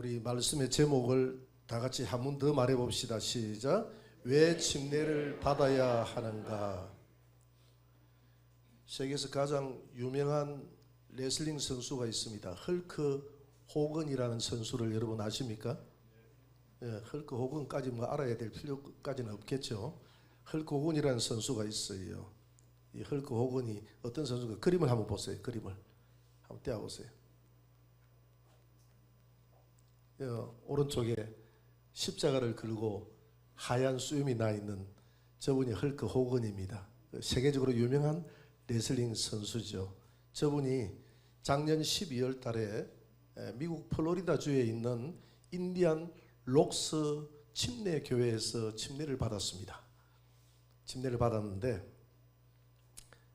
우리 말씀의 제목을 다 같이 한 번 더 말해 봅시다. 시작. 왜 침례를 받아야 하는가? 세계에서 가장 유명한 레슬링 선수가 있습니다. 헐크 호건이라는 선수를 여러분 아십니까? 예, 헐크 호건까지 뭐 알아야 될 필요까지는 없겠죠. 헐크 호건이라는 선수가 있어요. 이 헐크 호건이 어떤 선수가, 그림을 한번 보세요. 그림을 한번 떼어보세요. 오른쪽에 십자가를 걸고 하얀 수염이 나 있는 저분이 헐크 호건입니다. 세계적으로 유명한 레슬링 선수죠. 저분이 작년 12월 달에 미국 플로리다주에 있는 인디안 록스 침례 교회에서 침례를 받았습니다. 침례를 받았는데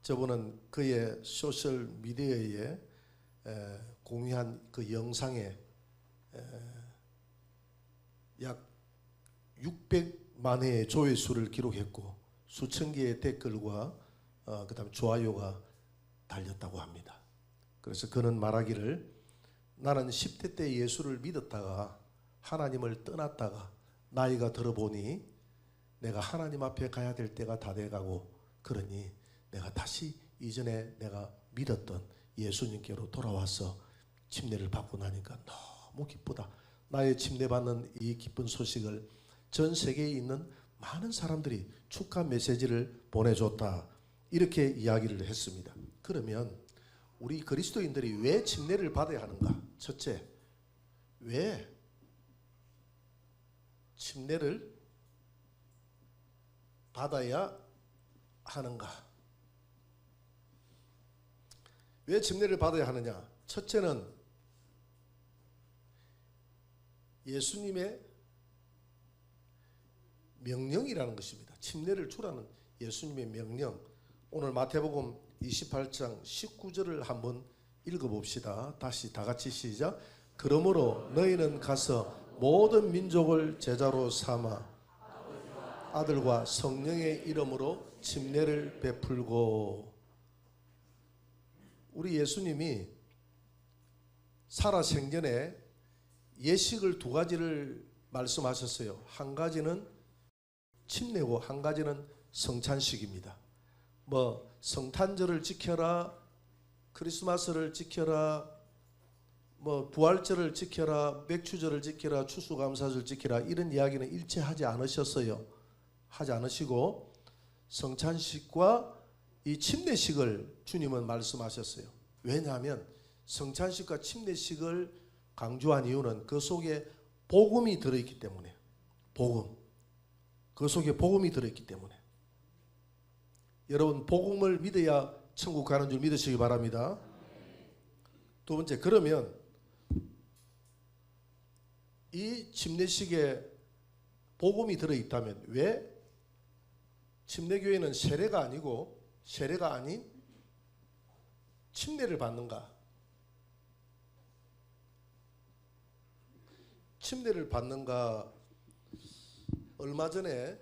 저분은 그의 소셜 미디어에 공유한 그 영상에 약 600만 회의 조회수를 기록했고 수천 개의 댓글과 그다음에 좋아요가 달렸다고 합니다. 그래서 그는 말하기를, 나는 10대 때 예수를 믿었다가 하나님을 떠났다가 나이가 들어보니 내가 하나님 앞에 가야 될 때가 다 돼가고, 그러니 내가 다시 이전에 내가 믿었던 예수님께로 돌아와서 침례를 받고 나니까 너무 기쁘다. 나의 침례받는 이 기쁜 소식을 전 세계에 있는 많은 사람들이 축하 메시지를 보내줬다. 이렇게 이야기를 했습니다. 그러면 우리 그리스도인들이 왜 침례를 받아야 하는가? 첫째, 왜 침례를 받아야 하는가? 왜 침례를 받아야 하느냐? 첫째는 예수님의 명령이라는 것입니다. 침례를 주라는 예수님의 명령. 오늘 마태복음 28장 19절을 한번 읽어봅시다. 다시 다 같이 시작. 그러므로 너희는 가서 모든 민족을 제자로 삼아 아들과 성령의 이름으로 침례를 베풀고. 우리 예수님이 살아생전에 예식을 두 가지를 말씀하셨어요. 한 가지는 침례고 한 가지는 성찬식입니다. 뭐 성탄절을 지켜라, 크리스마스를 지켜라, 뭐 부활절을 지켜라, 맥추절을 지켜라, 추수감사절 지켜라, 이런 이야기는 일체 하지 않으셨어요. 하지 않으시고 성찬식과 이 침례식을 주님은 말씀하셨어요. 왜냐하면 성찬식과 침례식을 강조한 이유는 그 속에 복음이 들어있기 때문에. 복음. 그 속에 복음이 들어있기 때문에. 여러분, 복음을 믿어야 천국 가는 줄 믿으시기 바랍니다. 두 번째, 그러면 이 침례식에 복음이 들어있다면 왜 침례교회는 세례가 아닌 침례를 받는가? 침례를 받는가? 얼마 전에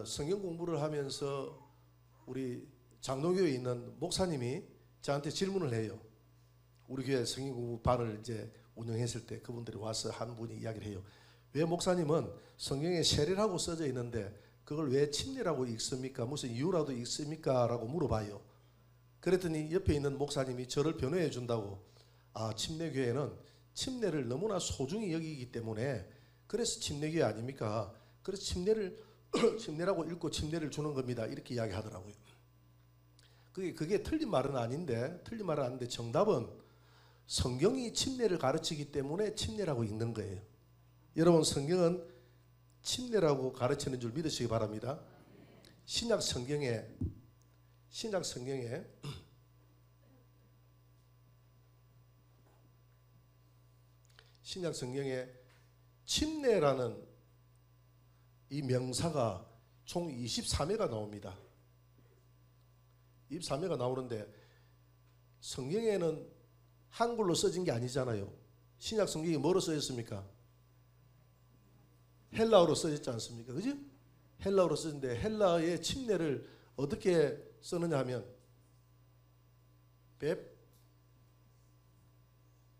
성경 공부를 하면서 우리 장로교회에 있는 목사님이 저한테 질문을 해요. 우리 교회 성경 공부 반을 이제 운영했을 때 그분들이 와서 한 분이 이야기를 해요. 왜 목사님은 성경에 세례라고 써져 있는데 그걸 왜 침례라고 읽습니까? 무슨 이유라도 읽습니까? 라고 물어봐요. 그랬더니 옆에 있는 목사님이 저를 변호해 준다고, 침례교회는 침례를 너무나 소중히 여기기 때문에 그래서 침례교회 아닙니까? 그래서 침례라고 읽고 침례를 주는 겁니다. 이렇게 이야기하더라고요. 그게 틀린 말은 아닌데 정답은 성경이 침례를 가르치기 때문에 침례라고 읽는 거예요. 여러분, 성경은 침례라고 가르치는 줄 믿으시기 바랍니다. 신약 성경에 침례라는 이 명사가 총 23회가 나옵니다. 23회가 나오는데 성경에는 한글로 써진 게 아니잖아요. 신약 성경이 뭐로 써졌습니까? 헬라어로 써졌지 않습니까? 그지? 헬라어로 써졌는데 헬라의 침례를 어떻게 쓰느냐 하면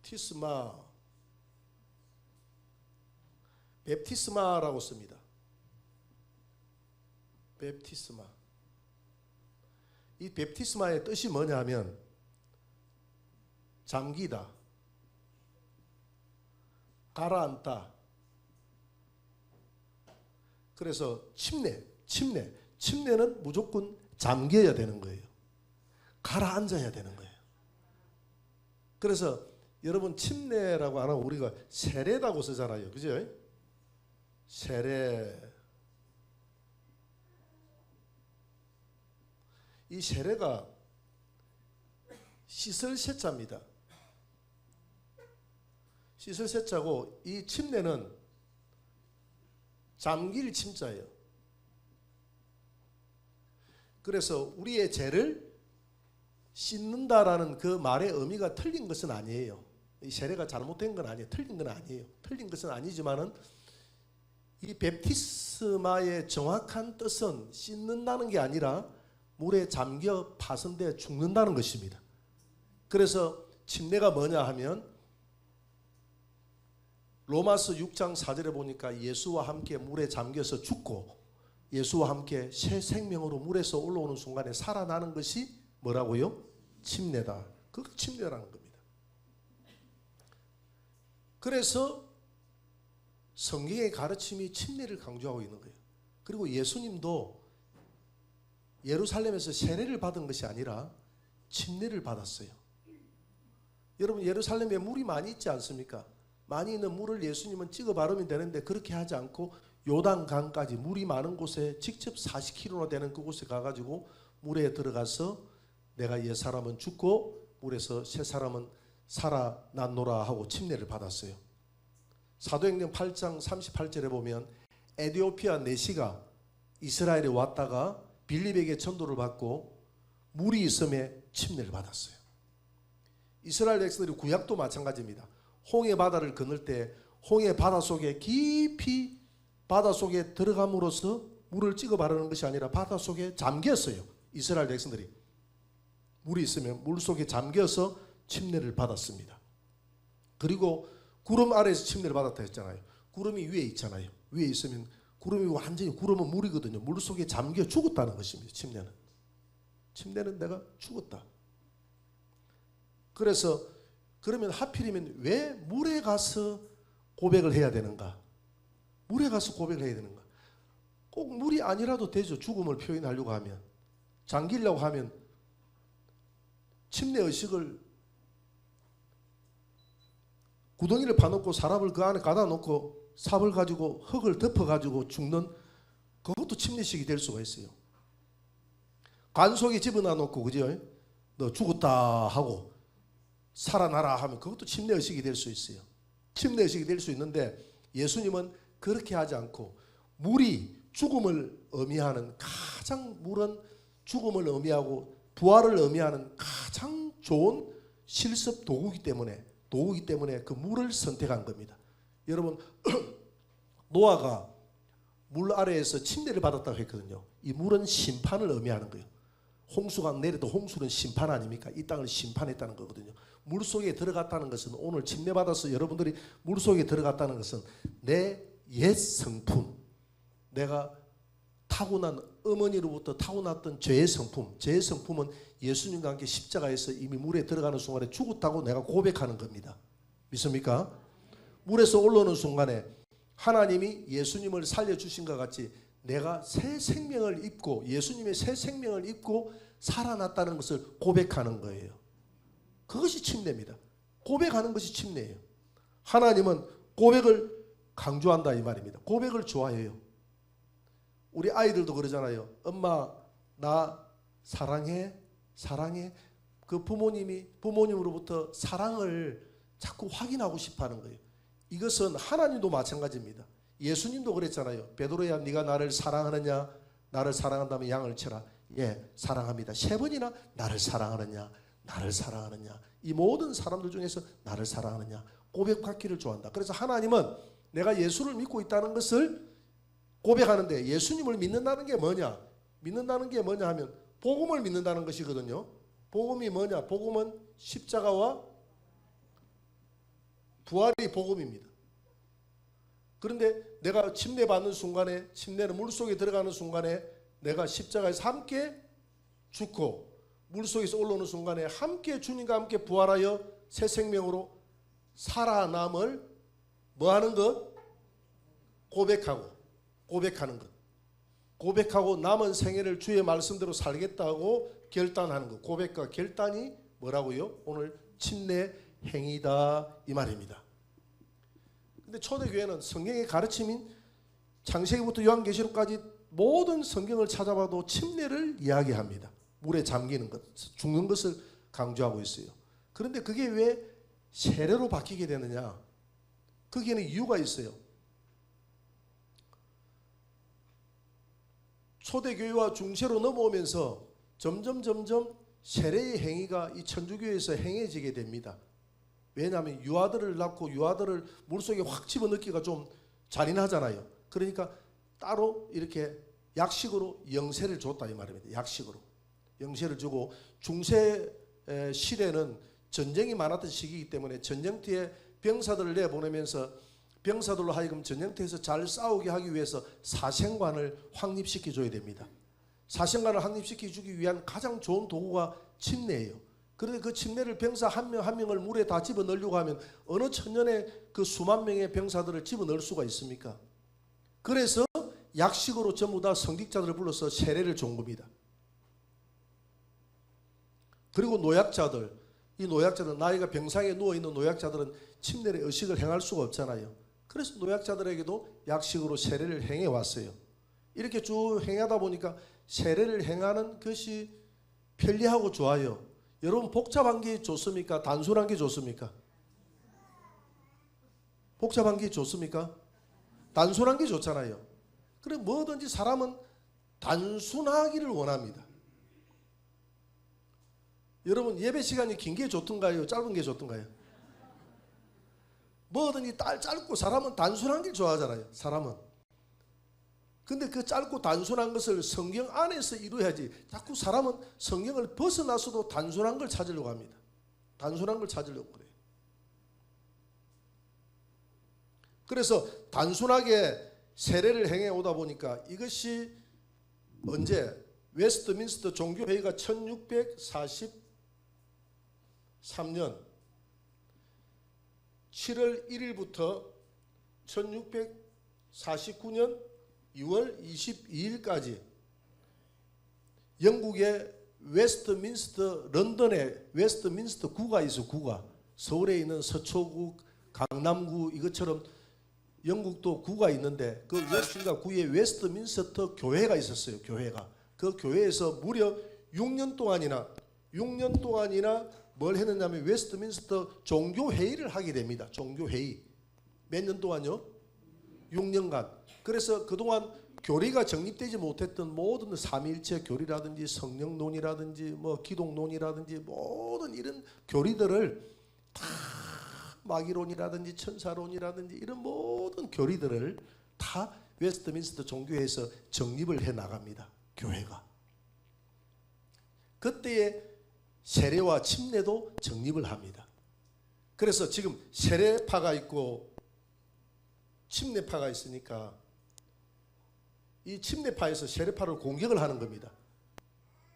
베프티스마 베프티스마라고 씁니다. 베프티스마. 이 베프티스마의 뜻이 뭐냐 하면 잠기다, 가라앉다. 그래서 침례는 무조건 잠겨야 되는 거예요. 가라앉아야 되는 거예요. 그래서 여러분 침례라고 안 하고 우리가 세례라고 쓰잖아요. 그죠? 세례. 이 세례가 씻을 세자입니다. 씻을 세자고 이 침례는 잠길 침자예요. 그래서 우리의 죄를 씻는다라는 그 말의 의미가 틀린 것은 아니에요. 이 세례가 잘못된 건 아니에요. 틀린 건 아니에요. 틀린 것은 아니지만은 이 베프티스마의 정확한 뜻은 씻는다는 게 아니라 물에 잠겨 파손돼 죽는다는 것입니다. 그래서 침례가 뭐냐 하면 로마서 6장 4절에 보니까 예수와 함께 물에 잠겨서 죽고 예수와 함께 새 생명으로 물에서 올라오는 순간에 살아나는 것이 뭐라고요? 침례다. 그게 침례라는 겁니다. 그래서 성경의 가르침이 침례를 강조하고 있는 거예요. 그리고 예수님도 예루살렘에서 세례를 받은 것이 아니라 침례를 받았어요. 여러분 예루살렘에 물이 많이 있지 않습니까? 많이 있는 물을 예수님은 찍어 바르면 되는데 그렇게 하지 않고 요단강까지 물이 많은 곳에 직접 40km나 되는 그곳에 가가지고 물에 들어가서 내가 옛 사람은 죽고 물에서 새 사람은 살아났노라 하고 침례를 받았어요. 사도행전 8장 38절에 보면 에디오피아 내시가 이스라엘에 왔다가 빌립에게 전도를 받고 물이 있음에 침례를 받았어요. 이스라엘 백성들이 구약도 마찬가지입니다. 홍해 바다를 건널 때 홍해 바다 속에 깊이 바다 속에 들어감으로써 물을 찍어 바르는 것이 아니라 바다 속에 잠겼어요. 이스라엘 백성들이 물이 있으면 물 속에 잠겨서 침례를 받았습니다. 그리고 구름 아래에서 침례를 받았다 했잖아요. 구름이 위에 있잖아요. 위에 있으면 구름이 완전히 구름은 물이거든요. 물 속에 잠겨 죽었다는 것입니다. 침례는 내가 죽었다. 그래서 그러면 하필이면 왜 물에 가서 고백을 해야 되는가? 물에 가서 고백을 해야 되는가? 꼭 물이 아니라도 되죠. 죽음을 표현하려고 하면. 잠기려고 하면 침례 의식을 구덩이를 파놓고 사람을 그 안에 가다 놓고 삽을 가지고 흙을 덮어가지고 죽는 그것도 침례식이 될 수가 있어요. 관 속에 집어넣어 놓고 그죠? 너 죽었다 하고 살아나라 하면 그것도 침례의식이 될 수 있어요. 침례의식이 될 수 있는데 예수님은 그렇게 하지 않고 물이 죽음을 의미하는 물은 죽음을 의미하고 부활을 의미하는 가장 좋은 실습 도구이기 때문에 그 물을 선택한 겁니다. 여러분 노아가 물 아래에서 침례를 받았다고 했거든요. 이 물은 심판을 의미하는 거예요. 홍수가 내려도 홍수는 심판 아닙니까? 이 땅을 심판했다는 거거든요. 물속에 들어갔다는 것은 오늘 침례받아서 여러분들이 물속에 들어갔다는 것은 내 옛 성품, 내가 타고난 어머니로부터 타고났던 죄의 성품은 예수님과 함께 십자가에서 이미 물에 들어가는 순간에 죽었다고 내가 고백하는 겁니다. 믿습니까? 물에서 올라오는 순간에 하나님이 예수님을 살려주신 것 같이 내가 새 생명을 입고 예수님의 새 생명을 입고 살아났다는 것을 고백하는 거예요. 그것이 침례입니다. 고백하는 것이 침례예요. 하나님은 고백을 강조한다 이 말입니다. 고백을 좋아해요. 우리 아이들도 그러잖아요. 엄마 나 사랑해. 그 부모님으로부터 사랑을 자꾸 확인하고 싶어하는 거예요. 이것은 하나님도 마찬가지입니다. 예수님도 그랬잖아요. 베드로야 네가 나를 사랑하느냐? 나를 사랑한다면 양을 쳐라. 예, 사랑합니다. 3번이나 나를 사랑하느냐? 나를 사랑하느냐? 이 모든 사람들 중에서 나를 사랑하느냐? 고백받기를 좋아한다. 그래서 하나님은 내가 예수를 믿고 있다는 것을 고백하는데 예수님을 믿는다는 게 뭐냐? 믿는다는 게 뭐냐 하면 복음을 믿는다는 것이거든요. 복음이 뭐냐? 복음은 십자가와 부활이 복음입니다. 그런데 내가 침례 받는 순간에, 침례는 물속에 들어가는 순간에 내가 십자가에서 함께 죽고 물속에서 올라오는 순간에 함께 주님과 함께 부활하여 새 생명으로 살아남을 뭐하는 것? 고백하는 것. 고백하고 남은 생애를 주의 말씀대로 살겠다고 결단하는 것. 고백과 결단이 뭐라고요? 오늘 침례 행위다 이 말입니다. 근데 초대교회는 성경의 가르침인 창세기부터 요한계시록까지 모든 성경을 찾아봐도 침례를 이야기합니다. 물에 잠기는 것, 죽는 것을 강조하고 있어요. 그런데 그게 왜 세례로 바뀌게 되느냐? 거기에는 이유가 있어요. 초대교회와 중세로 넘어오면서 점점 세례의 행위가 이 천주교에서 행해지게 됩니다. 왜냐하면 유아들을 낳고 유아들을 물속에 확 집어넣기가 좀 잔인하잖아요. 그러니까 따로 이렇게 약식으로 영세를 줬다 이 말입니다. 약식으로 영세를 주고, 중세 시대는 전쟁이 많았던 시기이기 때문에 전쟁터에 병사들을 내보내면서 병사들로 하여금 전쟁터에서 잘 싸우게 하기 위해서 사생관을 확립시켜 줘야 됩니다. 사생관을 확립시켜 주기 위한 가장 좋은 도구가 침례예요. 그런데 그 침례를 병사 한 명 한 명을 물에 다 집어넣으려고 하면 어느 천년에 그 수만 명의 병사들을 집어넣을 수가 있습니까? 그래서 약식으로 전부 다 성직자들을 불러서 세례를 준 겁니다. 그리고 노약자들, 이 노약자들, 나이가 병상에 누워있는 노약자들은 침례의 의식을 행할 수가 없잖아요. 그래서 노약자들에게도 약식으로 세례를 행해 왔어요. 이렇게 쭉 행하다 보니까 세례를 행하는 것이 편리하고 좋아요. 여러분, 복잡한 게 좋습니까? 단순한 게 좋습니까? 복잡한 게 좋습니까? 단순한 게 좋잖아요. 그래, 뭐든지 사람은 단순하기를 원합니다. 여러분, 예배 시간이 긴 게 좋던가요? 짧은 게 좋던가요? 뭐든지 짧고, 사람은 단순한 게 좋아하잖아요. 사람은. 근데 그 짧고 단순한 것을 성경 안에서 이루어야지, 자꾸 사람은 성경을 벗어나서도 단순한 걸 찾으려고 합니다. 단순한 걸 찾으려고 그래요. 그래서 단순하게 세례를 행해 오다 보니까 이것이 언제? 웨스트민스터 종교회의가 1643년 7월 1일부터 1649년 6월 22일까지 영국의 웨스트민스터, 런던에 웨스트민스터 구가 있어. 구가 서울에 있는 서초구, 강남구, 이것처럼 영국도 구가 있는데 그 웨스트민스터 구에 웨스트민스터 교회가 있었어요. 교회가. 그 교회에서 무려 6년 동안이나 뭘 했느냐면 웨스트민스터 종교회의를 하게 됩니다. 종교회의. 몇 년 동안요? 6년간. 그래서 그동안 교리가 정립되지 못했던 모든 삼위일체 교리라든지 성령론이라든지 뭐 기독론이라든지 모든 이런 교리들을 다, 마귀론이라든지 천사론이라든지 이런 모든 교리들을 다 웨스트민스터 종교회에서 정립을 해 나갑니다. 교회가. 그때의 세례와 침례도 정립을 합니다. 그래서 지금 세례파가 있고 침례파가 있으니까 이 침례파에서 세례파를 공격을 하는 겁니다.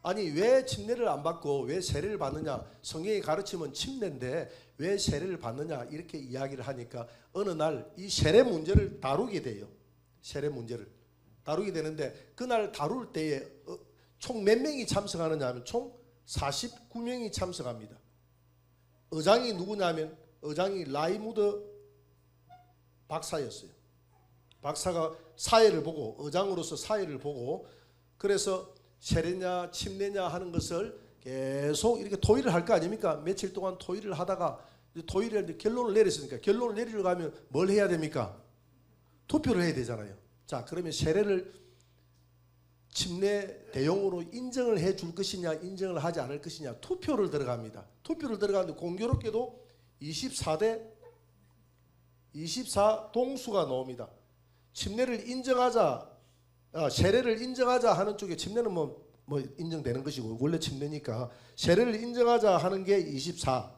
아니, 왜 침례를 안 받고 왜 세례를 받느냐? 성경의 가르침은 침례인데 왜 세례를 받느냐? 이렇게 이야기를 하니까 어느 날 이 세례 문제를 다루게 돼요. 세례 문제를 다루게 되는데 그날 다룰 때에 총 몇 명이 참석하느냐 하면 총 49명이 참석합니다. 의장이 누구냐면 의장이 라이무드 박사였어요. 박사가 사회를 보고, 의장으로서 사회를 보고, 그래서 세례냐 침례냐 하는 것을 계속 이렇게 토의를 할 거 아닙니까? 며칠 동안 토의를 하다가 토의를 결론을 내렸으니까 결론을 내리려고 하면 뭘 해야 됩니까? 투표를 해야 되잖아요. 자, 그러면 세례를 침례 대용으로 인정을 해 줄 것이냐 인정을 하지 않을 것이냐 투표를 들어갑니다. 투표를 들어가는데 공교롭게도 24 동수가 나옵니다. 침례를 인정하자, 세례를 인정하자 하는 쪽에, 침례는 뭐 인정되는 것이고 원래 침례니까 세례를 인정하자 하는 게 24,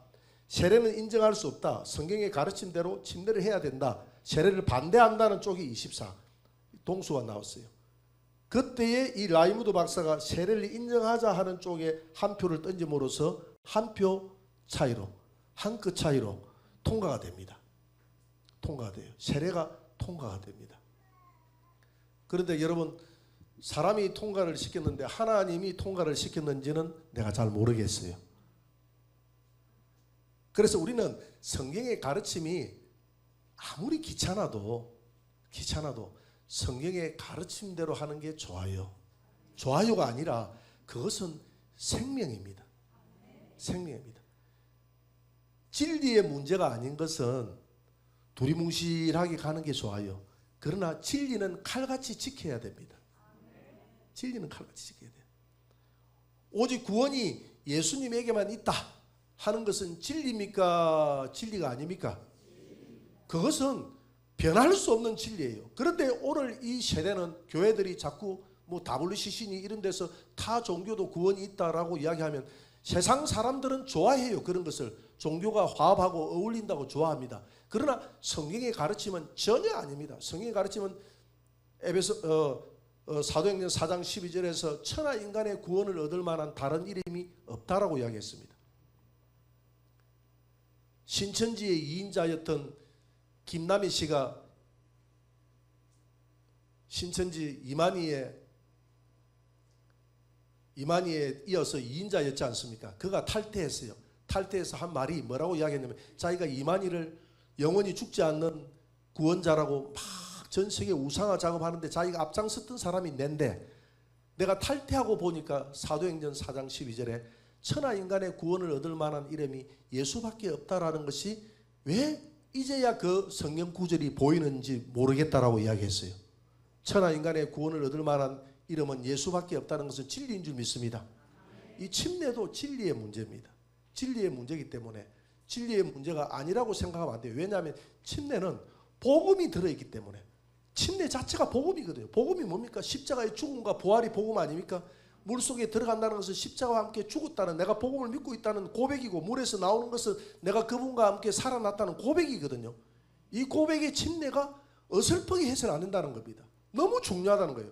세례는 인정할 수 없다, 성경의 가르침대로 침례를 해야 된다, 세례를 반대한다는 쪽이 24 동수가 나왔어요. 그때에 이 라이무드 박사가 세례를 인정하자 하는 쪽에 한 표를 던짐으로써 한 표 차이로, 한 끗 차이로 통과가 됩니다. 통과가 돼요. 세례가 통과가 됩니다. 그런데 여러분, 사람이 통과를 시켰는데 하나님이 통과를 시켰는지는 내가 잘 모르겠어요. 그래서 우리는 성경의 가르침이 아무리 귀찮아도 성경의 가르침대로 하는 게 좋아요. 좋아요가 아니라 그것은 생명입니다. 생명입니다. 진리의 문제가 아닌 것은 두리뭉실하게 가는 게 좋아요. 그러나 진리는 칼같이 지켜야 됩니다. 진리는 칼같이 지켜야 돼요. 오직 구원이 예수님에게만 있다 하는 것은 진리입니까? 진리가 아닙니까? 그것은 변할 수 없는 진리예요. 그런데 오늘 이 세대는 교회들이 자꾸 뭐 WCC니 이런 데서 타 종교도 구원이 있다라고 이야기하면 세상 사람들은 좋아해요. 그런 것을 종교가 화합하고 어울린다고 좋아합니다. 그러나 성경의 가르침은 전혀 아닙니다. 성경의 가르침은 사도행전 4장 12절에서 천하 인간의 구원을 얻을 만한 다른 이름이 없다라고 이야기했습니다. 신천지의 2인자였던 김남희 씨가 신천지 이만희에 이어서 2인자였지 않습니까? 그가 탈퇴했어요. 탈퇴해서 한 말이 뭐라고 이야기했냐면 자기가 이만희를 영원히 죽지 않는 구원자라고 막 전 세계 우상화 작업하는데 자기가 앞장섰던 사람이 낸데 내가 탈퇴하고 보니까 사도행전 4장 12절에 천하 인간의 구원을 얻을 만한 이름이 예수밖에 없다라는 것이 왜 이제야 그 성경 구절이 보이는지 모르겠다라고 이야기했어요. 천하 인간의 구원을 얻을 만한 이름은 예수밖에 없다는 것은 진리인 줄 믿습니다. 이 침례도 진리의 문제입니다. 진리의 문제이기 때문에 진리의 문제가 아니라고 생각하면 안 돼요. 왜냐하면 침례는 복음이 들어있기 때문에. 침례 자체가 복음이거든요. 복음이 뭡니까? 십자가의 죽음과 부활이 복음 아닙니까? 물속에 들어간다는 것은 십자가와 함께 죽었다는, 내가 복음을 믿고 있다는 고백이고, 물에서 나오는 것은 내가 그분과 함께 살아났다는 고백이거든요. 이 고백의 침례가 어설프게 해서는 안 된다는 겁니다. 너무 중요하다는 거예요.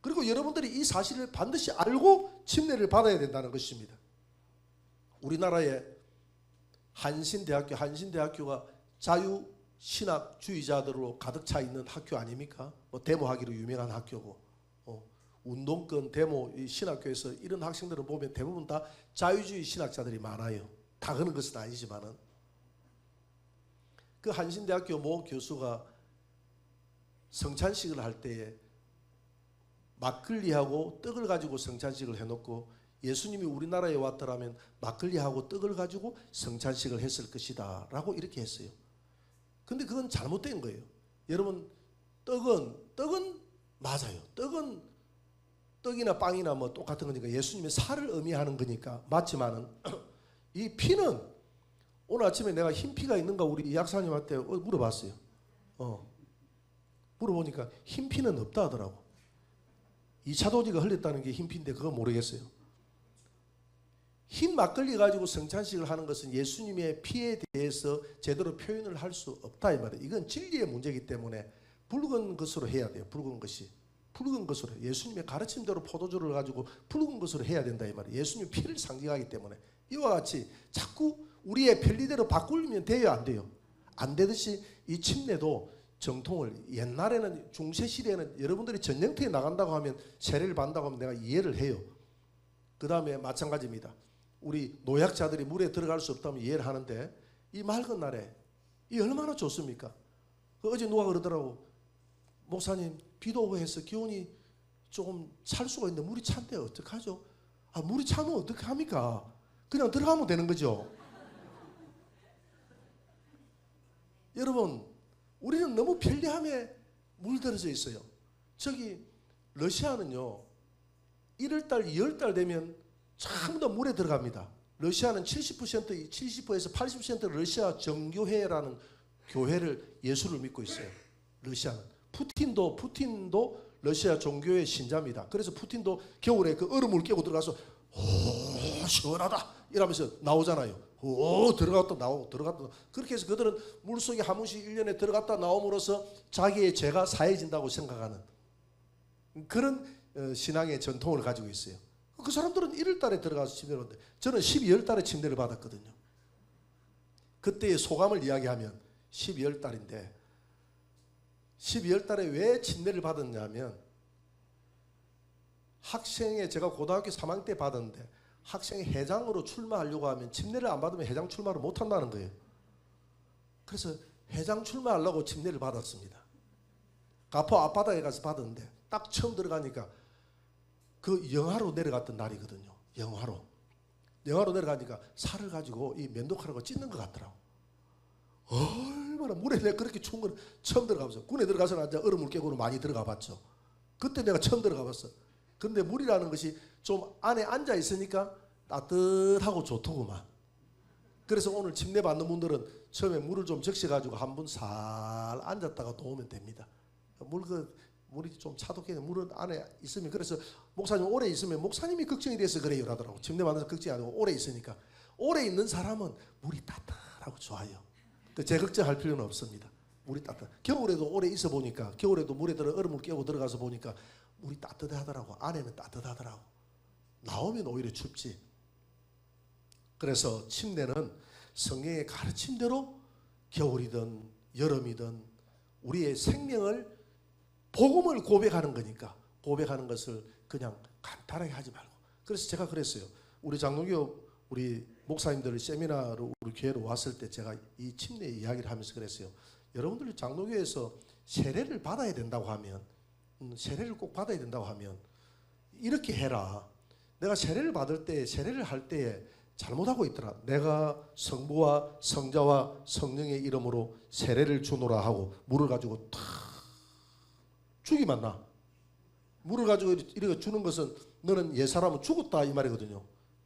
그리고 여러분들이 이 사실을 반드시 알고 침례를 받아야 된다는 것입니다. 우리나라의 한신대학교가 자유신학주의자들로 가득 차 있는 학교 아닙니까? 뭐 데모하기로 유명한 학교고, 운동권 데모 신학교에서 이런 학생들을 보면 대부분 다 자유주의 신학자들이 많아요. 다 그런 것은 아니지만은 그 한신대학교 모 교수가 성찬식을 할 때에 막걸리하고 떡을 가지고 성찬식을 해놓고 예수님이 우리나라에 왔더라면 막걸리하고 떡을 가지고 성찬식을 했을 것이다 라고 이렇게 했어요. 근데 그건 잘못된 거예요. 여러분, 떡은 맞아요. 떡이나 빵이나 뭐 똑같은 거니까 예수님의 살을 의미하는 거니까 맞지만은 이 피는, 오늘 아침에 내가 흰 피가 있는가 우리 이 약사님한테 물어봤어요. 물어보니까 흰 피는 없다 하더라고. 2차 도지가 흘렸다는 게 흰 피인데 그거 모르겠어요. 흰 막걸리 가지고 성찬식을 하는 것은 예수님의 피에 대해서 제대로 표현을 할 수 없다 이 말이에요. 이건 진리의 문제이기 때문에 붉은 것으로 해야 돼요. 붉은 것으로 예수님의 가르침대로 포도주를 가지고 붉은 것으로 해야 된다 이 말이에요. 예수님의 피를 상징하기 때문에 이와 같이 자꾸 우리의 편리대로 바꾸면 돼요, 안 돼요? 안 되듯이 이 침례도 정통을, 옛날에는 중세시대에는 여러분들이 전쟁터에 나간다고 하면 세례를 받는다고 하면 내가 이해를 해요. 그 다음에 마찬가지입니다. 우리 노약자들이 물에 들어갈 수 없다면 이해를 하는데 이 맑은 날에 이 얼마나 좋습니까? 어제 누가 그러더라고. 목사님 비도 오고 해서 기온이 조금 찰 수가 있는데 물이 찬데 어떡하죠? 물이 차면 어떻게 합니까? 그냥 들어가면 되는 거죠. 여러분, 우리는 너무 편리함에 물들어져 있어요. 저기 러시아는요 1월달 2월달 되면 전부 다 물에 들어갑니다. 러시아는 70%에서 80% 러시아 정교회라는 교회를 예수를 믿고 있어요. 러시아는 푸틴도 러시아 종교의 신자입니다. 그래서 푸틴도 겨울에 그 얼음을 깨고 들어가서 오 시원하다 이러면서 나오잖아요. 들어갔다 나오고 들어갔다 나오고. 그렇게 해서 그들은 물속에 한 번씩 1년에 들어갔다 나옴으로써 자기의 죄가 사해진다고 생각하는 그런 신앙의 전통을 가지고 있어요. 그 사람들은 1월 달에 들어가서 침례를 받는데 저는 12월 달에 침례를 받았거든요. 그때의 소감을 이야기하면 12월 달인데 12월 달에 왜 침례를 받았냐면 제가 고등학교 3학년 때 받았는데 학생이 회장으로 출마하려고 하면 침례를 안 받으면 회장 출마를 못 한다는 거예요. 그래서 회장 출마하려고 침례를 받았습니다. 가포 앞바다에 가서 받았는데 딱 처음 들어가니까 그 영하로 내려갔던 날이거든요. 영하로 내려가니까 살을 가지고 이 면도칼하고 찢는 것 같더라고. 얼마나 물에 내가 그렇게 추운 걸 처음 들어가봤어. 군에 들어가서는 이제 얼음물 깨고는 많이 들어가 봤죠. 그때 내가 처음 들어가 봤어. 근데 물이라는 것이 좀 안에 앉아 있으니까 따뜻하고 좋더구만. 그래서 오늘 침례 받는 분들은 처음에 물을 좀 적셔가지고 한 분 살 앉았다가 놓으면 됩니다. 물이 좀 차독해야 돼. 물은 안에 있으면. 그래서 목사님 오래 있으면 목사님이 걱정이 돼서 그래요 라더라고. 침례 받는 사람 걱정이 아니고 오래 있으니까. 오래 있는 사람은 물이 따뜻하고 좋아요. 제 걱정할 필요는 없습니다. 물이 따뜻. 겨울에도 오래 있어 보니까 겨울에도 물에 들어 얼음을 깨고 들어가서 보니까 물이 따뜻하더라고. 안에는 따뜻하더라고. 나오면 오히려 춥지. 그래서 침례는 성경의 가르침대로 겨울이든 여름이든 우리의 생명을 복음을 고백하는 거니까 고백하는 것을 그냥 간단하게 하지 말고. 그래서 제가 그랬어요. 우리 장로교 우리 목사님들 세미나로 우리 교회로 왔을 때 제가 이 침례 이야기를 하면서 그랬어요. 여러분들 장로교에서 세례를 받아야 된다고 하면 세례를 꼭 받아야 된다고 하면 이렇게 해라. 내가 세례를 받을 때 세례를 할 때에 잘못하고 있더라. 내가 성부와 성자와 성령의 이름으로 세례를 주노라 하고 물을 가지고 탁 죽이만 나. 물을 가지고 이렇게 주는 것은 너는 옛사람은 죽었다 이 말이거든요.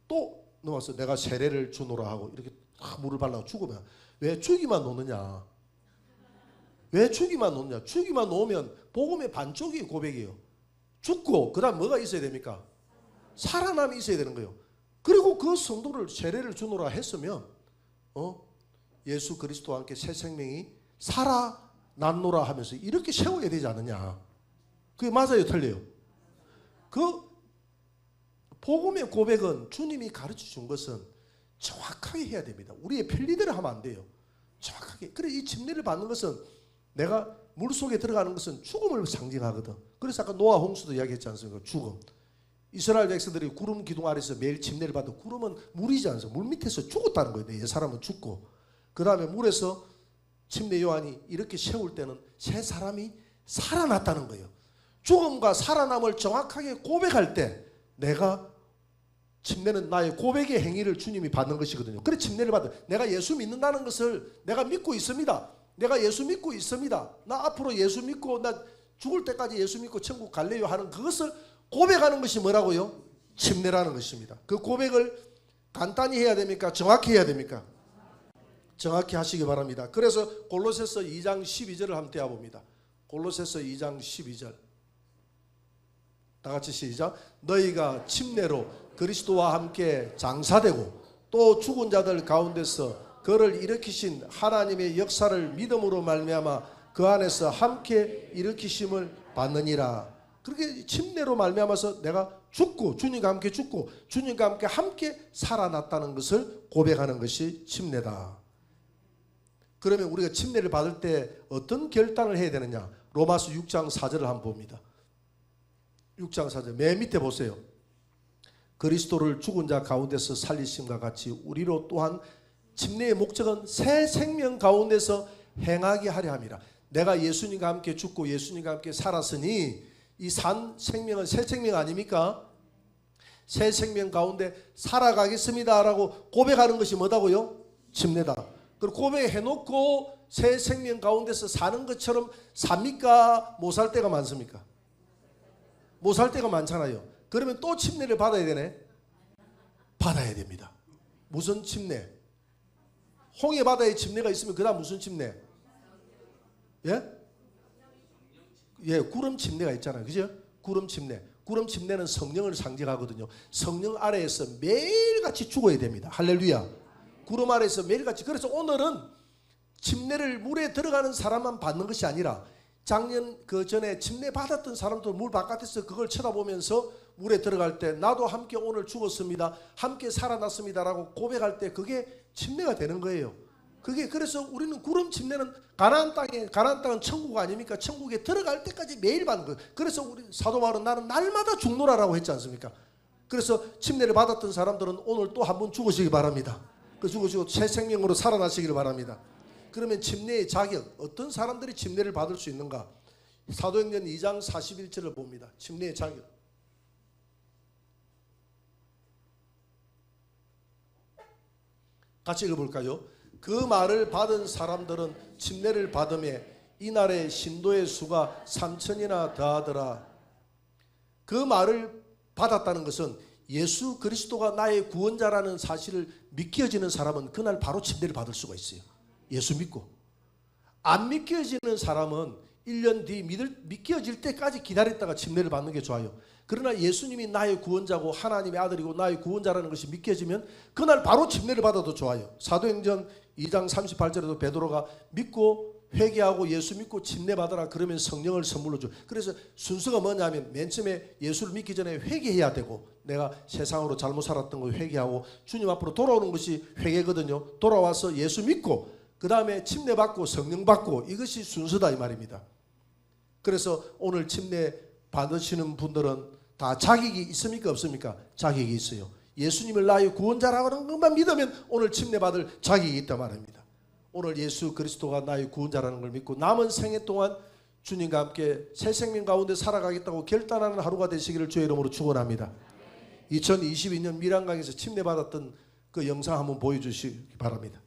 또 넘어서 내가 세례를 주노라 하고 이렇게 탁 물을 발라고 죽으면 왜 죽이만 놓느냐. 왜 죽이만 놓느냐. 죽이만 놓으면 복음의 반쪽이 고백이에요. 죽고 그 다음 뭐가 있어야 됩니까? 살아남이 있어야 되는 거예요. 그리고 그 성도를 세례를 주노라 했으면 예수 그리스도와 함께 새 생명이 살아났노라 하면서 이렇게 세워야 되지 않느냐. 그게 맞아요 틀려요? 그 복음의 고백은 주님이 가르쳐 준 것은 정확하게 해야 됩니다. 우리의 편리대로 하면 안 돼요. 정확하게. 그래 이 침례를 받는 것은 내가 물속에 들어가는 것은 죽음을 상징하거든. 그래서 아까 노아 홍수도 이야기했지 않습니까? 죽음. 이스라엘 백성들이 구름 기둥 아래서 매일 침례를 받고 구름은 물이지 않습니까? 물 밑에서 죽었다는 거예요. 옛 사람은 죽고. 그 다음에 물에서 침례 요한이 이렇게 세울 때는 새 사람이 살아났다는 거예요. 죽음과 살아남을 정확하게 고백할 때 내가 침례는 나의 고백의 행위를 주님이 받는 것이거든요. 그래 침례를 받아. 내가 예수 믿는다는 것을 내가 믿고 있습니다. 내가 예수 믿고 있습니다. 나 앞으로 예수 믿고 나 죽을 때까지 예수 믿고 천국 갈래요 하는 그것을 고백하는 것이 뭐라고요? 침례라는 것입니다. 그 고백을 간단히 해야 됩니까? 정확히 해야 됩니까? 정확히 하시기 바랍니다. 그래서 골로새서 2장 12절을 한번 떼어봅니다. 골로새서 2장 12절 다 같이 시작. 너희가 침례로 그리스도와 함께 장사되고 또 죽은 자들 가운데서 그를 일으키신 하나님의 역사를 믿음으로 말미암아 그 안에서 함께 일으키심을 받느니라. 그렇게 침례로 말미암아서 내가 죽고 주님과 함께 죽고 주님과 함께 살아났다는 것을 고백하는 것이 침례다. 그러면 우리가 침례를 받을 때 어떤 결단을 해야 되느냐? 로마서 6장 4절을 한번 봅니다. 6장 4절 맨 밑에 보세요. 그리스도를 죽은 자 가운데서 살리심과 같이 우리로 또한 침례의 목적은 새 생명 가운데서 행하게 하려 함이라. 내가 예수님과 함께 죽고 예수님과 함께 살았으니 이 산 생명은 새 생명 아닙니까? 새 생명 가운데 살아가겠습니다 라고 고백하는 것이 뭐다고요? 침례다. 그리고 고백해놓고 새 생명 가운데서 사는 것처럼 삽니까? 못 살 때가 많습니까? 못 살 때가 많잖아요. 그러면 또 침례를 받아야 되네? 받아야 됩니다. 무슨 침례? 홍해 바다에 침례가 있으면 그 다음 무슨 침례? 예? 예, 구름 침례가 있잖아요. 그죠? 구름 침례. 구름 침례는 성령을 상징하거든요. 성령 아래에서 매일같이 죽어야 됩니다. 할렐루야. 구름 아래에서 매일같이. 그래서 오늘은 침례를 물에 들어가는 사람만 받는 것이 아니라 작년 그 전에 침례 받았던 사람도 물 바깥에서 그걸 쳐다보면서 물에 들어갈 때 나도 함께 오늘 죽었습니다, 함께 살아났습니다라고 고백할 때 그게 침례가 되는 거예요. 그게 그래서 우리는 구름 침례는 가나안 땅은 천국 아닙니까? 천국에 들어갈 때까지 매일 받는 거예요. 그래서 우리 사도 바울은 나는 날마다 죽노라라고 했지 않습니까? 그래서 침례를 받았던 사람들은 오늘 또 한 번 죽으시기 바랍니다. 그 죽으시고 새 생명으로 살아나시기를 바랍니다. 그러면 침례의 자격, 어떤 사람들이 침례를 받을 수 있는가? 사도행전 2장 41절을 봅니다. 침례의 자격. 같이 읽어볼까요? 그 말을 받은 사람들은 침례를 받음에 이날의 신도의 수가 3,000이나 더하더라. 그 말을 받았다는 것은 예수 그리스도가 나의 구원자라는 사실을 믿겨지는 사람은 그날 바로 침례를 받을 수가 있어요. 예수 믿고. 안 믿겨지는 사람은 1년 뒤 믿겨질 때까지 기다렸다가 침례를 받는 게 좋아요. 그러나 예수님이 나의 구원자고 하나님의 아들이고 나의 구원자라는 것이 믿겨지면 그날 바로 침례를 받아도 좋아요. 사도행전 2장 38절에도 베드로가 믿고 회개하고 예수 믿고 침례 받아라 그러면 성령을 선물로 줘. 그래서 순서가 뭐냐면 맨 처음에 예수를 믿기 전에 회개해야 되고, 내가 세상으로 잘못 살았던 거 회개하고 주님 앞으로 돌아오는 것이 회개거든요. 돌아와서 예수 믿고 그 다음에 침례 받고 성령 받고, 이것이 순서다 이 말입니다. 그래서 오늘 침례 받으시는 분들은 다 자격이 있습니까 없습니까? 자격이 있어요. 예수님을 나의 구원자라는 것만 믿으면 오늘 침례 받을 자격이 있단 말입니다. 오늘 예수 그리스도가 나의 구원자라는 걸 믿고 남은 생애 동안 주님과 함께 새 생명 가운데 살아가겠다고 결단하는 하루가 되시기를 주의 이름으로 축원합니다. 2022년 밀양강에서 침례 받았던 그 영상 한번 보여주시기 바랍니다.